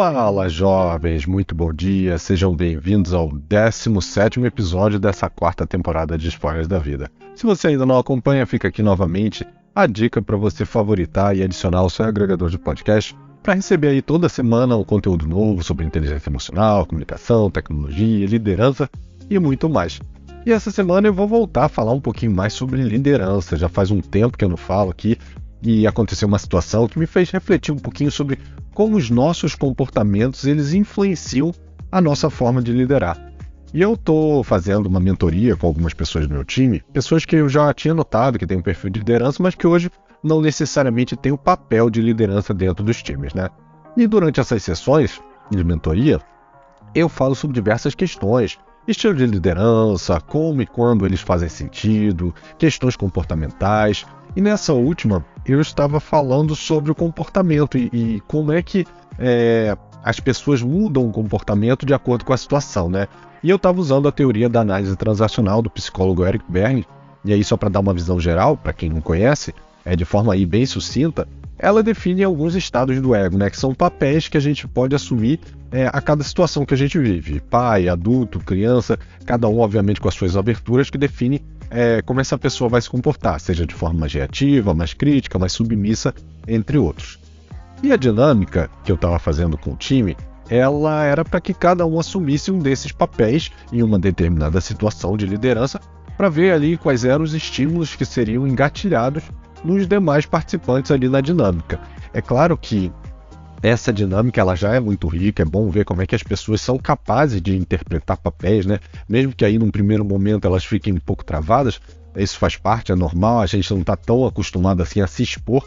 Fala, jovens, muito bom dia, sejam bem-vindos ao 17º episódio dessa quarta temporada de Spoilers da Vida. Se você ainda não acompanha, fica aqui novamente a dica para você favoritar e adicionar o seu agregador de podcast para receber aí toda semana um conteúdo novo sobre inteligência emocional, comunicação, tecnologia, liderança e muito mais. E essa semana eu vou voltar a falar um pouquinho mais sobre liderança, já faz um tempo que eu não falo aqui e aconteceu uma situação que me fez refletir um pouquinho sobre como os nossos comportamentos eles influenciam a nossa forma de liderar. E eu estou fazendo uma mentoria com algumas pessoas do meu time, pessoas que eu já tinha notado que têm um perfil de liderança, mas que hoje não necessariamente têm o papel de liderança dentro dos times, né? E durante essas sessões de mentoria, eu falo sobre diversas questões, estilo de liderança, como e quando eles fazem sentido, questões comportamentais. E nessa última, eu estava falando sobre o comportamento e como é que as pessoas mudam o comportamento de acordo com a situação, né? E eu estava usando a teoria da análise transacional do psicólogo Eric Berne, e aí só para dar uma visão geral, para quem não conhece, de forma aí bem sucinta, ela define alguns estados do ego, né? Que são papéis que a gente pode assumir a cada situação que a gente vive. Pai, adulto, criança, cada um obviamente com as suas aberturas que define como essa pessoa vai se comportar, seja de forma mais reativa, mais crítica, mais submissa, entre outros. E a dinâmica que eu estava fazendo com o time, ela era para que cada um assumisse um desses papéis em uma determinada situação de liderança, para ver ali quais eram os estímulos que seriam engatilhados nos demais participantes ali na dinâmica. É claro que essa dinâmica ela já é muito rica, é bom ver como é que as pessoas são capazes de interpretar papéis, né? Mesmo que aí num primeiro momento elas fiquem um pouco travadas, isso faz parte, é normal, a gente não está tão acostumado assim a se expor,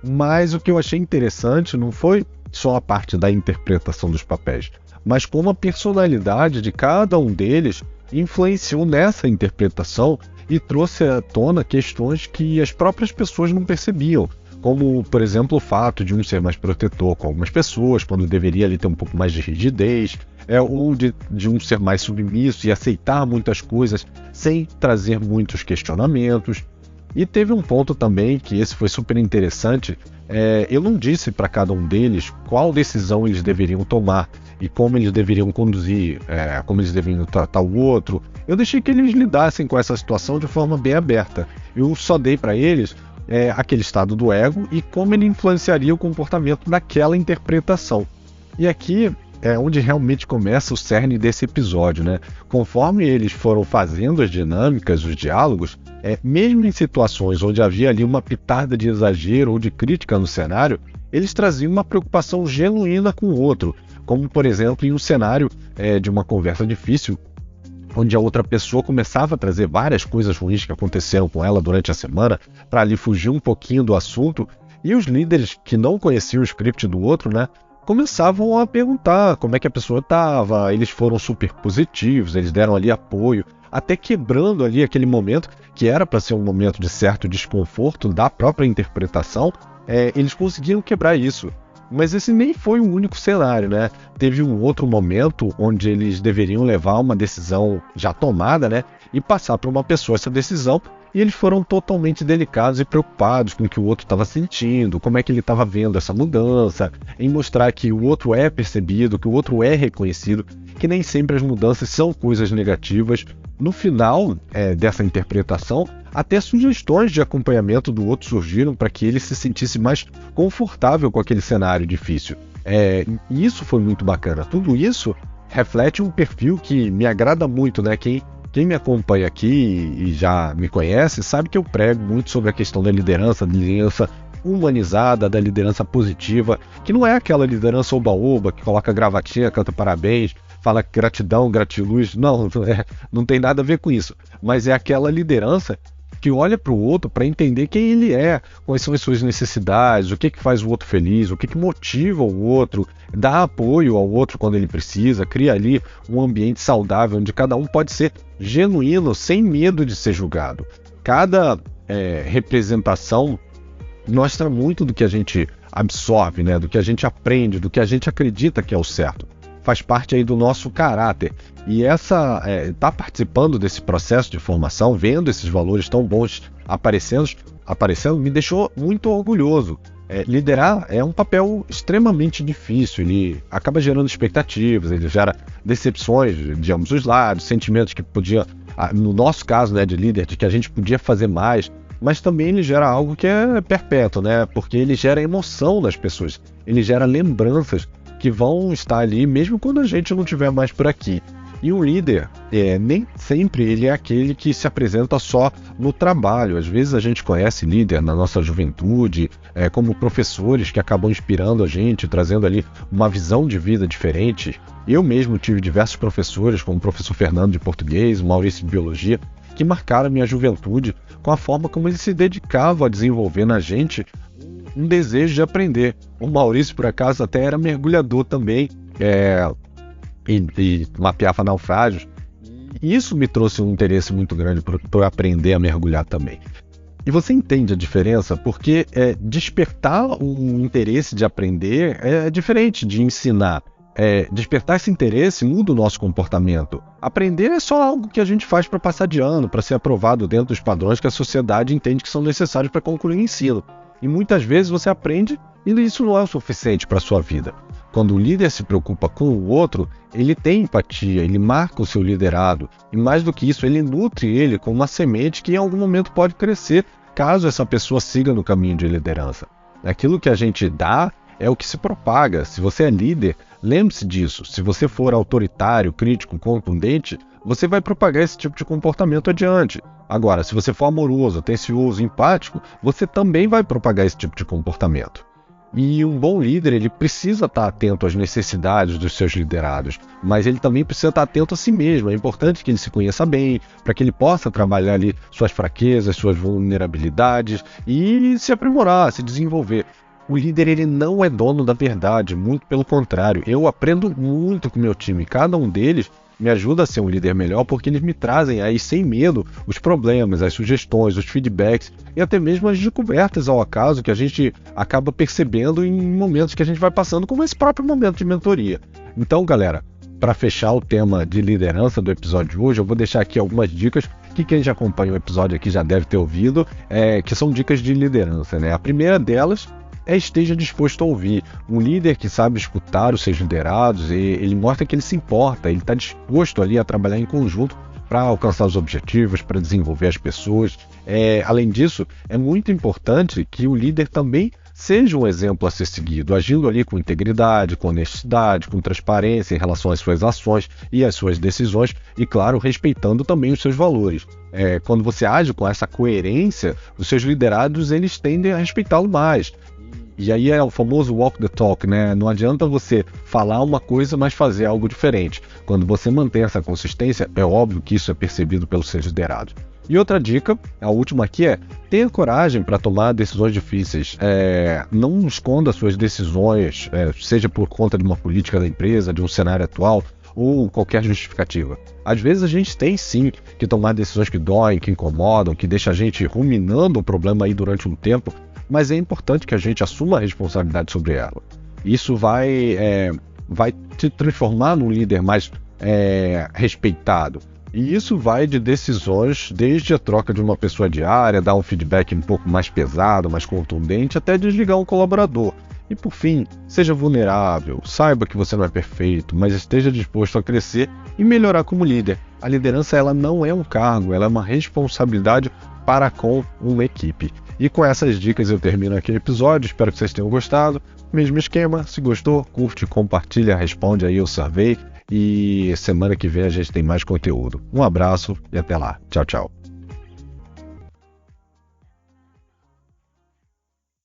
mas o que eu achei interessante não foi só a parte da interpretação dos papéis, mas como a personalidade de cada um deles influenciou nessa interpretação e trouxe à tona questões que as próprias pessoas não percebiam, como, por exemplo, o fato de um ser mais protetor com algumas pessoas, quando deveria ali ter um pouco mais de rigidez, ou de um ser mais submisso e aceitar muitas coisas sem trazer muitos questionamentos. E teve um ponto também, que esse foi super interessante, eu não disse para cada um deles qual decisão eles deveriam tomar e como eles deveriam conduzir, como eles deveriam tratar o outro. Eu deixei que eles lidassem com essa situação de forma bem aberta. Eu só dei para eles aquele estado do ego e como ele influenciaria o comportamento naquela interpretação. E aqui é onde realmente começa o cerne desse episódio, né? Conforme eles foram fazendo as dinâmicas, os diálogos, mesmo em situações onde havia ali uma pitada de exagero ou de crítica no cenário, eles traziam uma preocupação genuína com o outro, como por exemplo em um cenário de uma conversa difícil, onde a outra pessoa começava a trazer várias coisas ruins que aconteceram com ela durante a semana, para ali fugir um pouquinho do assunto, e os líderes que não conheciam o script do outro, né, começavam a perguntar como é que a pessoa estava, eles foram super positivos, eles deram ali apoio, até quebrando ali aquele momento, que era para ser um momento de certo desconforto da própria interpretação, eles conseguiram quebrar isso. Mas esse nem foi o único cenário, né? Teve um outro momento onde eles deveriam levar uma decisão já tomada, né? E passar para uma pessoa essa decisão, e eles foram totalmente delicados e preocupados com o que o outro estava sentindo, como é que ele estava vendo essa mudança, em mostrar que o outro é percebido, que o outro é reconhecido, que nem sempre as mudanças são coisas negativas. No final dessa interpretação, até sugestões de acompanhamento do outro surgiram para que ele se sentisse mais confortável com aquele cenário difícil. E isso foi muito bacana. Tudo isso reflete um perfil que me agrada muito, né? Quem me acompanha aqui e já me conhece sabe que eu prego muito sobre a questão da liderança humanizada, da liderança positiva, que não é aquela liderança oba-oba, que coloca gravatinha, canta parabéns, fala gratidão, gratiluz, não tem nada a ver com isso, mas é aquela liderança que olha para o outro para entender quem ele é, quais são as suas necessidades, o que faz o outro feliz, o que motiva o outro, dá apoio ao outro quando ele precisa, cria ali um ambiente saudável onde cada um pode ser genuíno, sem medo de ser julgado. Cada representação mostra muito do que a gente absorve, né? Do que a gente aprende, do que a gente acredita que é o certo. Faz parte aí do nosso caráter. E tá participando desse processo de formação, vendo esses valores tão bons aparecendo, me deixou muito orgulhoso. Liderar é um papel extremamente difícil, ele acaba gerando expectativas, ele gera decepções de ambos os lados, sentimentos que podia, no nosso caso, né, de líder, de que a gente podia fazer mais, mas também ele gera algo que é perpétuo, né, porque ele gera emoção nas pessoas, ele gera lembranças que vão estar ali mesmo quando a gente não estiver mais por aqui. E um líder, nem sempre ele é aquele que se apresenta só no trabalho. Às vezes a gente conhece líder na nossa juventude, como professores que acabam inspirando a gente, trazendo ali uma visão de vida diferente. Eu mesmo tive diversos professores, como o professor Fernando de português, o Maurício de biologia, que marcaram a minha juventude com a forma como eles se dedicavam a desenvolver na gente um desejo de aprender. O Maurício, por acaso, até era mergulhador também, e mapeava naufrágios. E isso me trouxe um interesse muito grande para eu aprender a mergulhar também. E você entende a diferença? Porque despertar um interesse de aprender é diferente de ensinar. Despertar esse interesse muda o nosso comportamento. Aprender é só algo que a gente faz para passar de ano, para ser aprovado dentro dos padrões que a sociedade entende que são necessários para concluir o ensino. E muitas vezes você aprende e isso não é o suficiente para a sua vida. Quando o líder se preocupa com o outro, ele tem empatia, ele marca o seu liderado. E mais do que isso, ele nutre ele com uma semente que em algum momento pode crescer, caso essa pessoa siga no caminho de liderança. Aquilo que a gente dá é o que se propaga. Se você é líder, lembre-se disso. Se você for autoritário, crítico, contundente, você vai propagar esse tipo de comportamento adiante. Agora, se você for amoroso, atencioso, empático, você também vai propagar esse tipo de comportamento. E um bom líder, ele precisa estar atento às necessidades dos seus liderados, mas ele também precisa estar atento a si mesmo. É importante que ele se conheça bem, para que ele possa trabalhar ali suas fraquezas, suas vulnerabilidades e se aprimorar, se desenvolver. O líder, ele não é dono da verdade, muito pelo contrário. Eu aprendo muito com o meu time, cada um deles me ajuda a ser um líder melhor porque eles me trazem aí sem medo os problemas, as sugestões, os feedbacks e até mesmo as descobertas ao acaso que a gente acaba percebendo em momentos que a gente vai passando, como esse próprio momento de mentoria. Então, galera, para fechar o tema de liderança do episódio de hoje, eu vou deixar aqui algumas dicas que quem já acompanha o episódio aqui já deve ter ouvido, que são dicas de liderança, né? A primeira delas esteja disposto a ouvir. Um líder que sabe escutar os seus liderados, ele mostra que ele se importa, ele está disposto ali a trabalhar em conjunto para alcançar os objetivos, para desenvolver as pessoas. Além disso, é muito importante que o líder também seja um exemplo a ser seguido, agindo ali com integridade, com honestidade, com transparência em relação às suas ações e às suas decisões e, claro, respeitando também os seus valores. Quando você age com essa coerência, os seus liderados eles tendem a respeitá-lo mais. E aí é o famoso walk the talk, né? Não adianta você falar uma coisa, mas fazer algo diferente. Quando você mantém essa consistência, é óbvio que isso é percebido pelos seus liderados. E outra dica, a última aqui tenha coragem para tomar decisões difíceis. Não esconda suas decisões, seja por conta de uma política da empresa, de um cenário atual, ou qualquer justificativa. Às vezes a gente tem sim que tomar decisões que doem, que incomodam, que deixam a gente ruminando o problema aí durante um tempo, mas é importante que a gente assuma a responsabilidade sobre ela. Isso vai te transformar num líder mais respeitado. E isso vai de decisões, desde a troca de uma pessoa diária, dar um feedback um pouco mais pesado, mais contundente, até desligar um colaborador. E por fim, seja vulnerável, saiba que você não é perfeito, mas esteja disposto a crescer e melhorar como líder. A liderança ela não é um cargo, ela é uma responsabilidade para com uma equipe. E com essas dicas eu termino aqui o episódio, espero que vocês tenham gostado. Mesmo esquema, se gostou, curte, compartilha, responde aí o survey e semana que vem a gente tem mais conteúdo. Um abraço e até lá. Tchau, tchau.